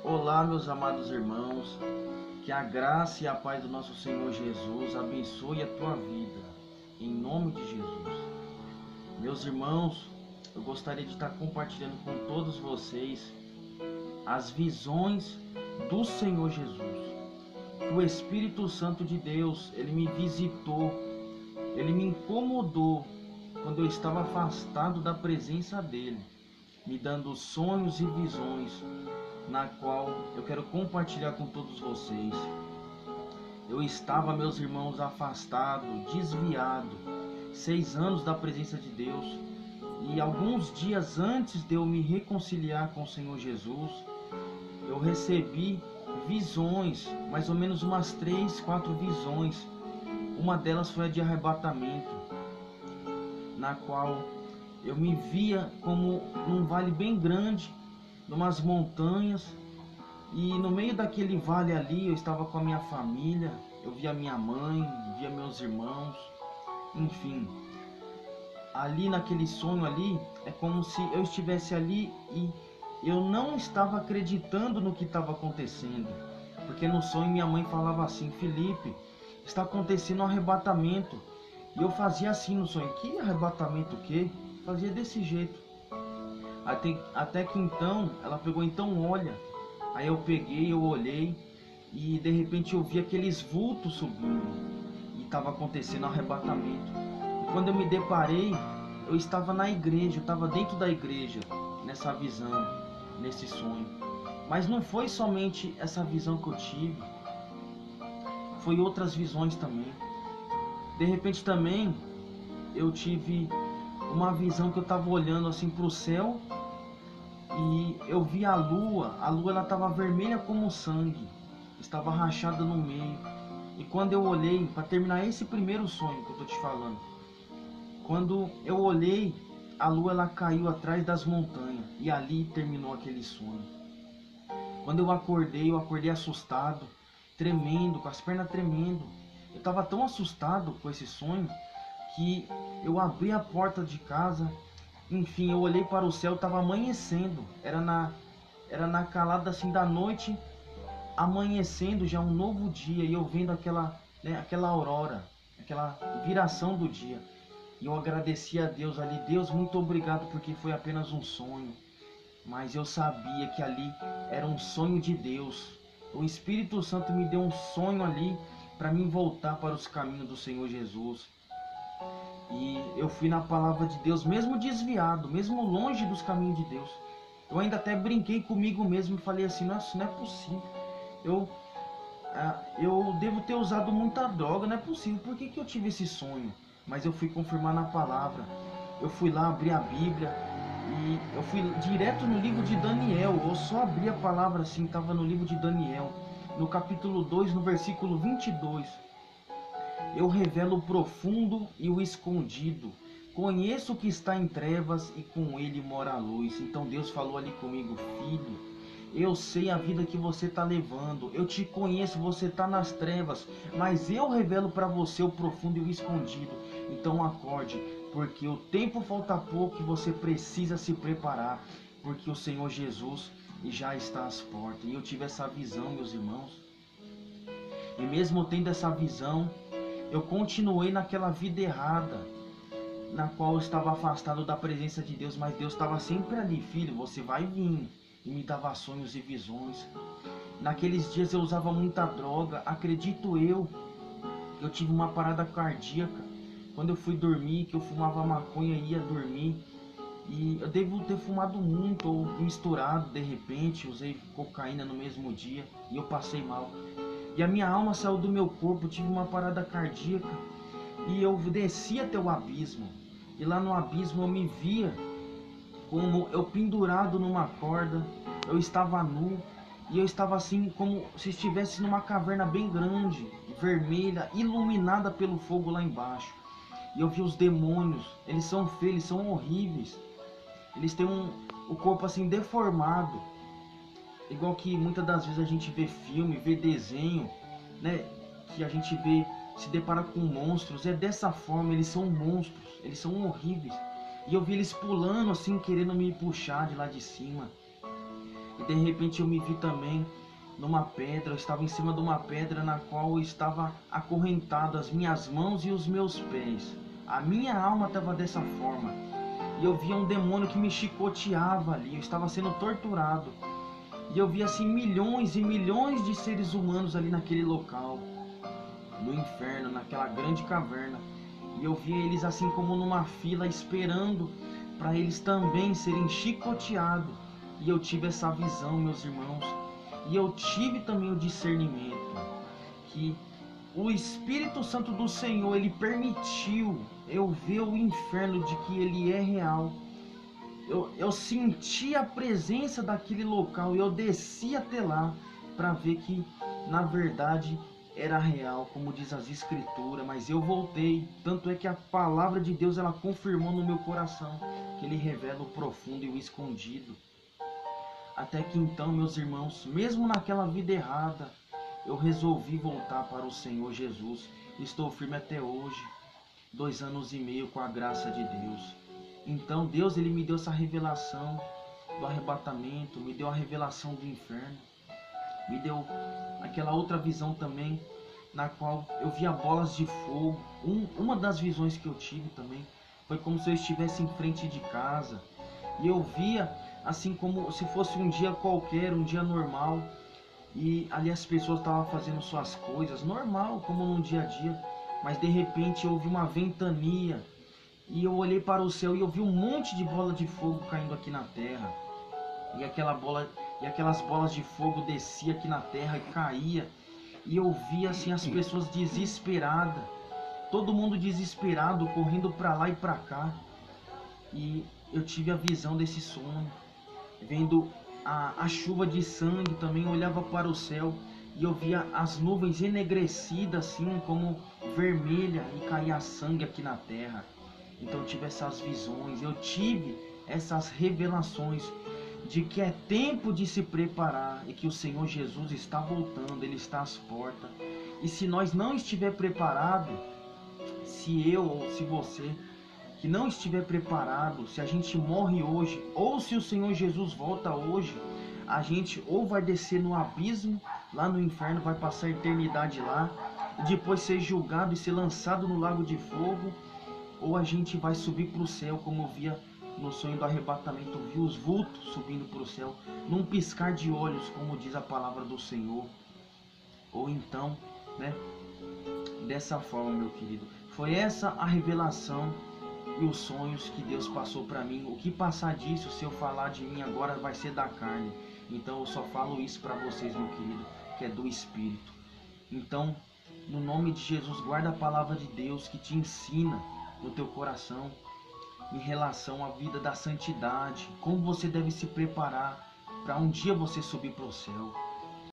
Olá, meus amados irmãos, que a graça e a paz do nosso Senhor Jesus abençoe a tua vida, em nome de Jesus. Meus irmãos, eu gostaria de estar compartilhando com todos vocês as visões do Senhor Jesus. Que o Espírito Santo de Deus, ele me visitou, ele me incomodou quando eu estava afastado da presença dele, me dando sonhos e visões, na qual eu quero compartilhar com todos vocês. Eu estava, meus irmãos, afastado, desviado, 6 anos da presença de Deus, e alguns dias antes de eu me reconciliar com o Senhor Jesus, eu recebi visões, mais ou menos umas 3, 4 visões. Uma delas foi a de arrebatamento, na qual eu me via como num vale bem grande, numas montanhas, e no meio daquele vale ali eu estava com a minha família, eu via minha mãe, via meus irmãos, enfim. Ali naquele sonho ali, é como se eu estivesse ali e eu não estava acreditando no que estava acontecendo. Porque no sonho minha mãe falava assim: Felipe, está acontecendo um arrebatamento. E eu fazia assim no sonho: que arrebatamento o quê? Fazia desse jeito. Até que então, ela pegou: então olha. Aí eu peguei, eu olhei e de repente eu vi aqueles vultos subindo. E estava acontecendo um arrebatamento. E quando eu me deparei, eu estava na igreja, eu estava dentro da igreja, nessa visão, nesse sonho. Mas não foi somente essa visão que eu tive, foi outras visões também. De repente também eu tive uma visão que eu estava olhando assim para o céu e eu vi a lua ela estava vermelha como sangue, estava rachada no meio. E quando eu olhei, para terminar esse primeiro sonho que eu estou te falando, quando eu olhei, a lua ela caiu atrás das montanhas e ali terminou aquele sonho. Quando eu acordei assustado, tremendo, com as pernas tremendo. Eu estava tão assustado com esse sonho que eu abri a porta de casa, enfim, eu olhei para o céu, estava amanhecendo. Era na calada assim da noite, amanhecendo já um novo dia, e eu vendo aquela aurora, aquela viração do dia. E eu agradeci a Deus ali: Deus, muito obrigado, porque foi apenas um sonho. Mas eu sabia que ali era um sonho de Deus. O Espírito Santo me deu um sonho ali para mim voltar para os caminhos do Senhor Jesus. E eu fui na palavra de Deus, mesmo desviado, mesmo longe dos caminhos de Deus. Eu ainda até brinquei comigo mesmo e falei assim: nossa, não é possível. Eu devo ter usado muita droga, não é possível. Por que eu tive esse sonho? Mas eu fui confirmar na palavra. Eu fui lá abrir a Bíblia e eu fui direto no livro de Daniel. Eu só abri a palavra assim, estava no livro de Daniel, no capítulo 2, no versículo 22. Eu revelo o profundo e o escondido. Conheço o que está em trevas e com ele mora a luz. Então Deus falou ali comigo: filho, eu sei a vida que você está levando. Eu te conheço, você está nas trevas. Mas eu revelo para você o profundo e o escondido. Então acorde, porque o tempo falta pouco e você precisa se preparar. Porque o Senhor Jesus já está às portas. E eu tive essa visão, meus irmãos. E mesmo tendo essa visão, eu continuei naquela vida errada, na qual eu estava afastado da presença de Deus, mas Deus estava sempre ali: filho, você vai vir. E me dava sonhos e visões. Naqueles dias eu usava muita droga, acredito eu tive uma parada cardíaca. Quando eu fui dormir, que eu fumava maconha e ia dormir, e eu devo ter fumado muito ou misturado de repente, usei cocaína no mesmo dia e eu passei mal. E a minha alma saiu do meu corpo, tive uma parada cardíaca e eu desci até o abismo. E lá no abismo eu me via como eu pendurado numa corda, eu estava nu e eu estava assim como se estivesse numa caverna bem grande, vermelha, iluminada pelo fogo lá embaixo. E eu vi os demônios, eles são feios, eles são horríveis. Eles têm o corpo assim deformado, igual que muitas das vezes a gente vê filme, vê desenho, né, que a gente vê, se depara com monstros. É dessa forma, eles são monstros, eles são horríveis. E eu vi eles pulando assim, querendo me puxar de lá de cima. E de repente eu me vi também numa pedra. Eu estava em cima de uma pedra na qual estava acorrentado as minhas mãos e os meus pés. A minha alma estava dessa forma. E eu via um demônio que me chicoteava ali. Eu estava sendo torturado. E eu via assim milhões e milhões de seres humanos ali naquele local, no inferno, naquela grande caverna. E eu via eles assim como numa fila esperando para eles também serem chicoteados. E eu tive essa visão, meus irmãos. E eu tive também o discernimento que o Espírito Santo do Senhor, ele permitiu eu ver o inferno, de que ele é real. Eu senti a presença daquele local e eu desci até lá para ver que na verdade era real, como diz as escrituras. Mas eu voltei, tanto é que a palavra de Deus, ela confirmou no meu coração que ele revela o profundo e o escondido. Até que então, meus irmãos, mesmo naquela vida errada, eu resolvi voltar para o Senhor Jesus. Estou firme até hoje, 2 anos e meio, com a graça de Deus. Então Deus, ele me deu essa revelação do arrebatamento, me deu a revelação do inferno, me deu aquela outra visão também, na qual eu via bolas de fogo. Uma das visões que eu tive também foi como se eu estivesse em frente de casa, e eu via assim como se fosse um dia qualquer, um dia normal, e ali as pessoas estavam fazendo suas coisas normal, como num dia a dia. Mas de repente houve uma ventania, e eu olhei para o céu e eu vi um monte de bola de fogo caindo aqui na terra. E aquelas bolas de fogo desciam aqui na terra e caía. E eu via assim as pessoas desesperadas, todo mundo desesperado, correndo para lá e para cá. E eu tive a visão desse sonho, vendo a chuva de sangue também. Eu olhava para o céu e eu via as nuvens enegrecidas assim como vermelha, e caía sangue aqui na terra. Então eu tive essas visões, eu tive essas revelações de que é tempo de se preparar e que o Senhor Jesus está voltando, ele está às portas. E se nós não estiver preparado, se eu ou se você que não estiver preparado, se a gente morre hoje, ou se o Senhor Jesus volta hoje, a gente ou vai descer no abismo, lá no inferno, vai passar a eternidade lá, e depois ser julgado e ser lançado no lago de fogo, ou a gente vai subir para o céu, como eu via no sonho do arrebatamento. Eu vi os vultos subindo para o céu, num piscar de olhos, como diz a palavra do Senhor. Ou então, né, dessa forma, meu querido, foi essa a revelação e os sonhos que Deus passou para mim. O que passar disso, se eu falar de mim agora, vai ser da carne. Então eu só falo isso para vocês, meu querido, que é do Espírito. Então, no nome de Jesus, guarda a palavra de Deus que te ensina no teu coração em relação à vida da santidade, como você deve se preparar para um dia você subir para o céu.